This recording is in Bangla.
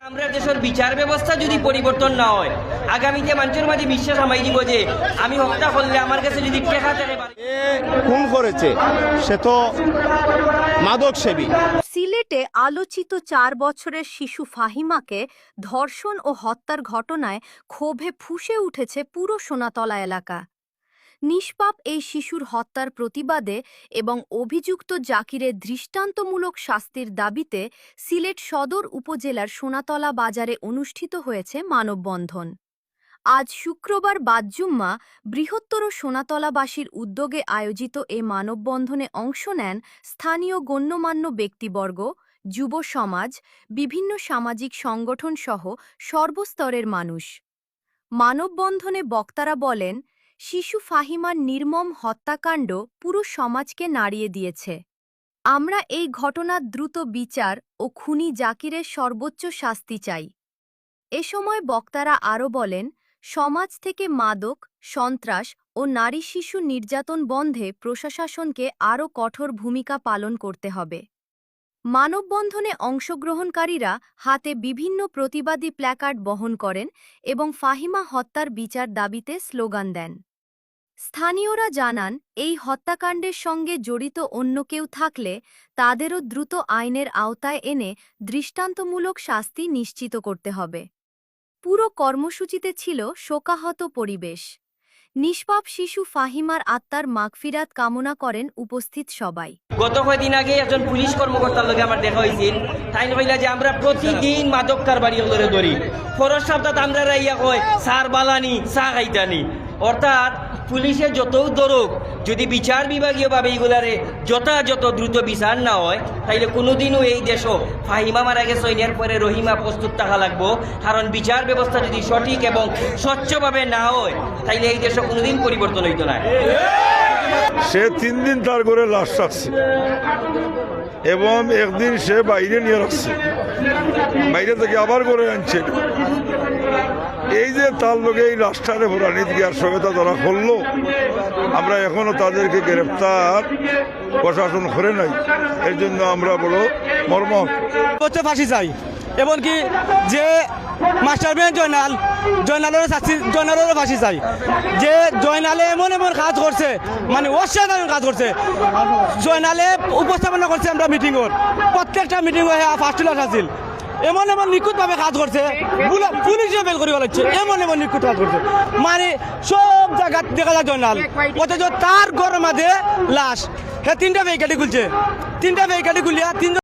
আমরা দেশের বিচার ব্যবস্থা যদি পরিবর্তন না হয় আগামীতে মানুষের মাঝে বিশ্বাস আমায় দিব যে আমি হত্যা করলে আমার কাছে যদি টেকা থাকে খুন করেছে সে তো মাদক সেবী। সিলেটে আলোচিত 4 বছরের শিশু ফাহিমাকে ধর্ষণ ও হত্যার ঘটনায় ক্ষোভে ফুঁসে উঠেছে পুরো সোনাতলা এলাকা। নিষ্পাপ এই শিশুর হত্যার প্রতিবাদে এবং অভিযুক্ত জাকিরের দৃষ্টান্তমূলক শাস্তির দাবিতে সিলেট সদর উপজেলার সোনাতলা বাজারে অনুষ্ঠিত হয়েছে মানববন্ধন। আজ শুক্রবার বাদ-জুম্মা বৃহত্তর সোনাতলাবাসীর উদ্যোগে আয়োজিত এ মানববন্ধনে অংশ নেন স্থানীয় গণ্যমান্য ব্যক্তিবর্গ, যুব সমাজ, বিভিন্ন সামাজিক সংগঠন সহ সর্বস্তরের মানুষ। মানববন্ধনে বক্তারা বলেন, শিশু ফাহিমার নির্মম হত্যাকাণ্ড পুরো সমাজকে নাড়িয়ে দিয়েছে। আমরা এই ঘটনার দ্রুত বিচার ও খুনি জাকিরের সর্বোচ্চ শাস্তি চাই। এ সময় বক্তারা আরও বলেন, সমাজ থেকে মাদক, সন্ত্রাস ও নারী শিশু নির্যাতন বন্ধে প্রশাসনকে আরও কঠোর ভূমিকা পালন করতে হবে। মানববন্ধনে অংশগ্রহণকারীরা হাতে বিভিন্ন প্রতিবাদী প্ল্যাকার্ড বহন করেন এবং ফাহিমা হত্যার বিচার দাবিতে স্লোগান দেন। স্থানীয়রা জানান, এই হত্যাকাণ্ডের সঙ্গে জড়িত অন্য কেউ থাকলে তাদেরও দ্রুত আইনের আওতায় এনে দৃষ্টান্তমূলক শাস্তি নিশ্চিত করতে হবে। পুরো কর্মসূচিতে ছিল শোকাহত পরিবেশ। নিষ্পাপ শিশু ফাহিমার আত্মার মাগফিরাত কামনা করেন উপস্থিত সবাই। গত কয়েকদিন আগে একজন পুলিশ কর্মকর্তার লগে আমার দেখা হয়েছিল, তাই কইলা যে আমরা প্রতিদিন মাদক কারবারি ধরে ধরি, খরচ সপ্তাহ আমরা রাইয়া কয় সার বালানি চা খাইতানি। অর্থাৎ পুলিশে যত দরক যদি বিচার বিভাগীয়ভাবে এইগুলারে যথাযথ দ্রুত বিচার না হয় তাইলে কোনোদিনও এই দেশও ফাহিমা মারা গেছে এর পরে রহিমা প্রস্তুত থাকা লাগবো। কারণ বিচার ব্যবস্থা যদি সঠিক এবং স্বচ্ছভাবে না হয় তাইলে এই দেশও কোনোদিন পরিবর্তন হইতো না। সে 3 দিন তার ঘরে লাশ রাখছে এবং একদিন সে বাইরে নিয়ে রাখছে, বাইরে থেকে আবার ঘরে আনছে। এই যে তার লোকে এই লাশটারে ভরানি দিয়ার সহায়তা তারা করলো, আমরা এখনো তাদেরকে গ্রেফতার প্রশাসন করে নাই। এর জন্য আমরা বড় মর্মাহত। ফাঁসি চাই, এমনকি যে মাস্টার ব্রেন জয়নালেরও ফাঁসি চাই। যে জয়নালে এমন এমন কাজ করছে, মানে অসাধারণ কাজ করছে। জয়নালে উপস্থাপনা করছে আমরা মিটিংয়ের, প্রত্যেকটা মিটিংয়ে ফার্স্ট ক্লাস আছিল। এমন এমন নিখুঁতভাবে কাজ করছে, পুলিশে ফেল করে বলাচ্ছে, এমন এমন নিখুঁত কাজ করছে। মানে সব জায়গা দেখা যায় জয়নাল, অথচ তার ঘরের মাঝে লাশ। হ্যাঁ 3টা ভেহিকালি খুলছে, 3টা ভেহিকালি খুলিয়া 3